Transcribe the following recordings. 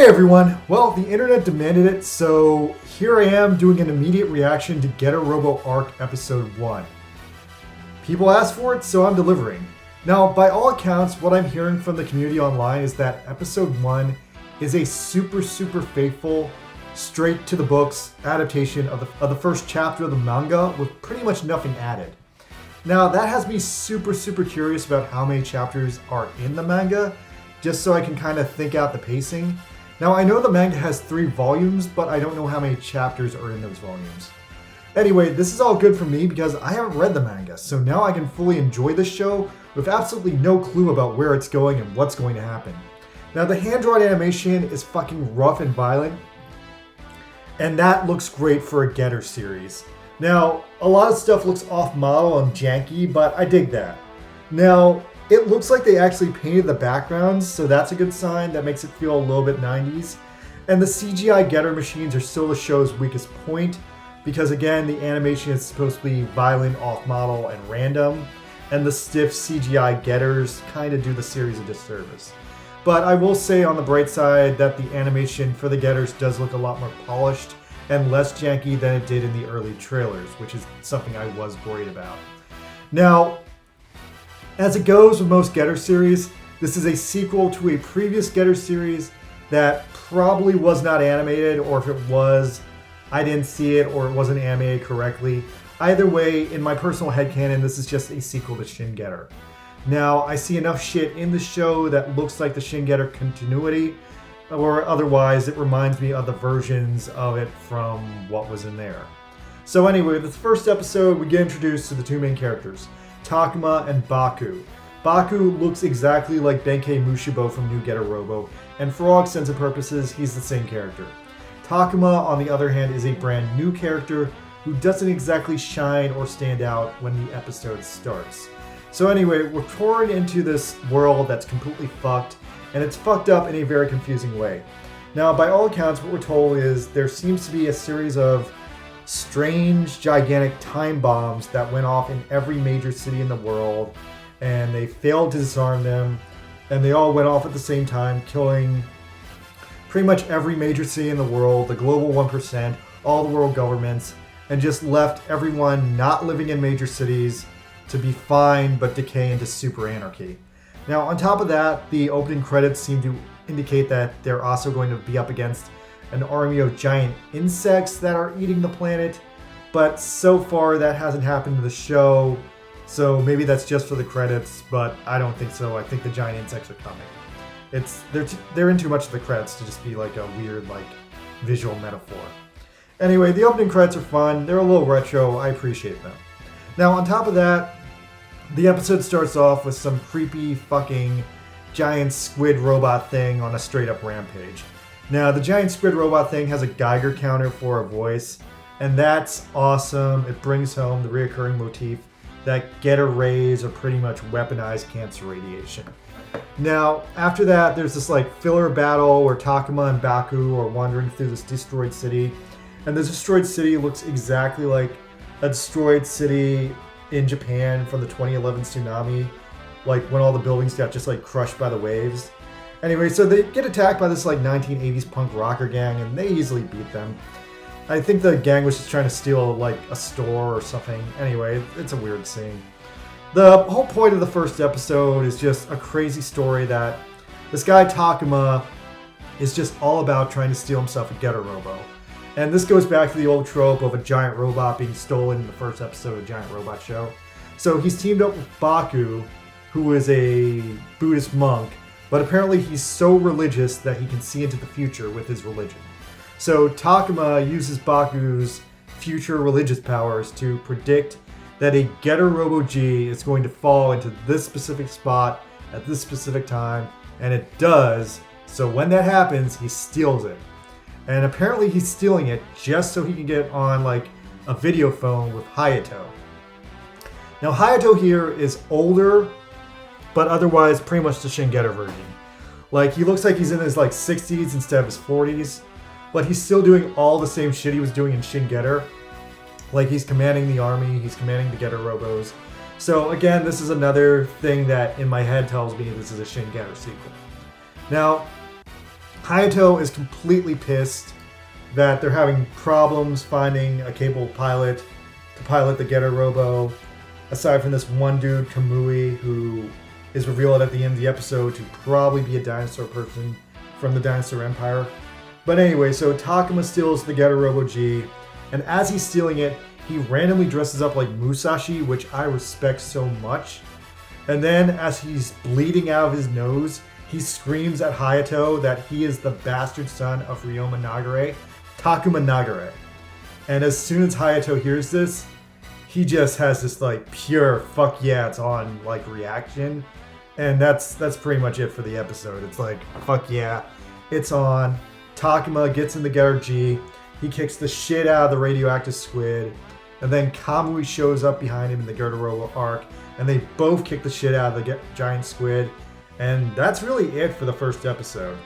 Hey everyone! Well, the internet demanded it, so here I am doing an immediate reaction to Getter Robo Arc Episode 1. People asked for it, so I'm delivering. Now, by all accounts, what I'm hearing from the community online is that Episode 1 is a super faithful, straight to the books adaptation of the first chapter of the manga with pretty much nothing added. Now, that has me super curious about how many chapters are in the manga, just so I can kind of think out the pacing. Now, I know the manga has 3 volumes, but I don't know how many chapters are in those volumes. Anyway, this is all good for me because I haven't read the manga, so now I can fully enjoy this show with absolutely no clue about where it's going and what's going to happen. Now, the hand-drawn animation is fucking rough and violent, and that looks great for a Getter series. Now, a lot of stuff looks off-model and janky, but I dig that. Now, it looks like they actually painted the backgrounds, so that's a good sign. That makes it feel a little bit 90s. And the CGI Getter machines are still the show's weakest point, because again, the animation is supposed to be violent, off-model, and random, and the stiff CGI Getters kind of do the series a disservice. But I will say on the bright side that the animation for the Getters does look a lot more polished and less janky than it did in the early trailers, which is something I was worried about. Now, as it goes with most Getter series, this is a sequel to a previous Getter series that probably was not animated, or if it was, I didn't see it, or it wasn't animated correctly. Either way, in my personal headcanon, this is just a sequel to Shin Getter. Now, I see enough shit in the show that looks like the Shin Getter continuity, or otherwise it reminds me of the versions of it from what was in there. So anyway, the first episode, we get introduced to the 2 main characters, Takuma and Baku. Baku looks exactly like Benkei Mushibo from New Getter Robo, and for all extents and purposes, he's the same character. Takuma, on the other hand, is a brand new character who doesn't exactly shine or stand out when the episode starts. So anyway, we're torn into this world that's completely fucked, and it's fucked up in a very confusing way. Now, by all accounts, what we're told is there seems to be a series of strange, gigantic time bombs that went off in every major city in the world, and they failed to disarm them, and they all went off at the same time, killing pretty much every major city in the world, the global 1%, all the world governments, and just left everyone not living in major cities to be fine but decay into super anarchy. Now, on top of that, the opening credits seem to indicate that they're also going to be up against an army of giant insects that are eating the planet, but so far that hasn't happened to the show, so maybe that's just for the credits, but I don't think so. I think the giant insects are coming. They're in too much of the credits to just be like a weird visual metaphor. Anyway, the opening credits are fun. They're a little retro. I appreciate them. Now, on top of that, the episode starts off with some creepy fucking giant squid robot thing on a straight up rampage. Now, the giant squid robot thing has a Geiger counter for a voice, and that's awesome. It brings home the reoccurring motif that Getter rays are pretty much weaponized cancer radiation. Now, after that, there's this filler battle where Takuma and Baku are wandering through this destroyed city, and this destroyed city looks exactly like a destroyed city in Japan from the 2011 tsunami, when all the buildings got just crushed by the waves. Anyway, so they get attacked by this 1980s punk rocker gang, and they easily beat them. I think the gang was just trying to steal a store or something. Anyway, it's a weird scene. The whole point of the first episode is just a crazy story that this guy Takuma is just all about trying to steal himself a Getter Robo. And this goes back to the old trope of a giant robot being stolen in the first episode of Giant Robot Show. So he's teamed up with Baku, who is a Buddhist monk, but apparently he's so religious that he can see into the future with his religion. So Takuma uses Baku's future religious powers to predict that a Getter Robo G is going to fall into this specific spot at this specific time, and it does. So when that happens, he steals it. And apparently he's stealing it just so he can get on a video phone with Hayato. Now Hayato here is older, but otherwise pretty much the Shin Getter version. He looks like he's in his 60s instead of his 40s, but he's still doing all the same shit he was doing in Shin Getter. He's commanding the army, he's commanding the Getter Robos. So again, this is another thing that in my head tells me this is a Shin Getter sequel. Now, Hayato is completely pissed that they're having problems finding a capable pilot to pilot the Getter Robo, aside from this one dude, Kamui, who is revealed at the end of the episode to probably be a dinosaur person from the Dinosaur Empire. But anyway, so Takuma steals the Getter Robo G, and as he's stealing it, he randomly dresses up like Musashi, which I respect so much. And then as he's bleeding out of his nose, he screams at Hayato that he is the bastard son of Ryoma Nagare, Takuma Nagare. And as soon as Hayato hears this, he just has this like pure fuck yeah, it's on like reaction. And that's pretty much it for the episode. It's like, fuck yeah, it's on. Takuma gets in the Getter G, he kicks the shit out of the radioactive squid, and then Kamui shows up behind him in the Getter Robo arc, and they both kick the shit out of the giant squid. And that's really it for the first episode.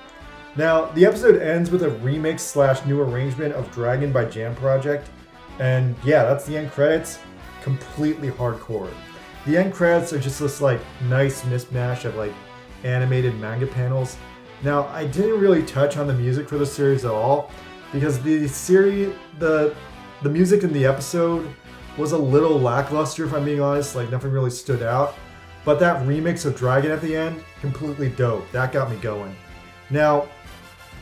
Now, the episode ends with a remix / new arrangement of Dragon by Jam Project. And yeah, that's the end credits. Completely hardcore. The end credits are just this like nice mismatch of like animated manga panels. Now, I didn't really touch on the music for the series at all because the music in the episode was a little lackluster, if I'm being honest. Like nothing really stood out. But that remix of Dragon at the end, completely dope. That got me going. Now,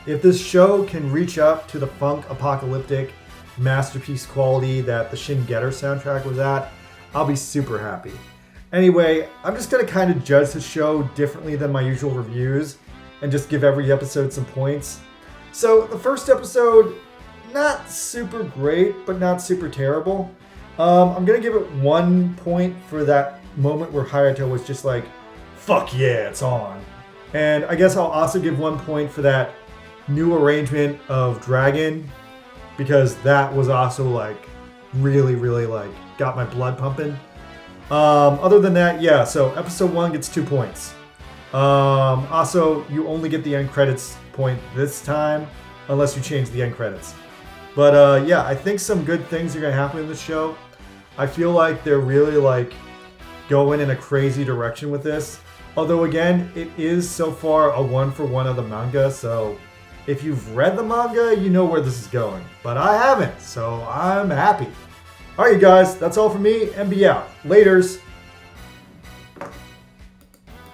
if this show can reach up to the funk apocalyptic masterpiece quality that the Shin Getter soundtrack was at, I'll be super happy. Anyway, I'm just going to kind of judge the show differently than my usual reviews and just give every episode some points. So, the first episode, not super great, but not super terrible. I'm going to give it 1 point for that moment where Hayato was just like, fuck yeah, it's on. And I guess I'll also give 1 point for that new arrangement of Dragon, because that was also like really, really like got my blood pumping. Other than that, yeah, so episode 1 gets 2 points. Also, you only get the end credits point this time, unless you change the end credits. But yeah, I think some good things are going to happen in the show. I feel like they're really like going in a crazy direction with this. Although again, it is so far a 1-for-1 of the manga, so if you've read the manga, you know where this is going. But I haven't, so I'm happy. Alright you guys, that's all from me, and be out. Laters!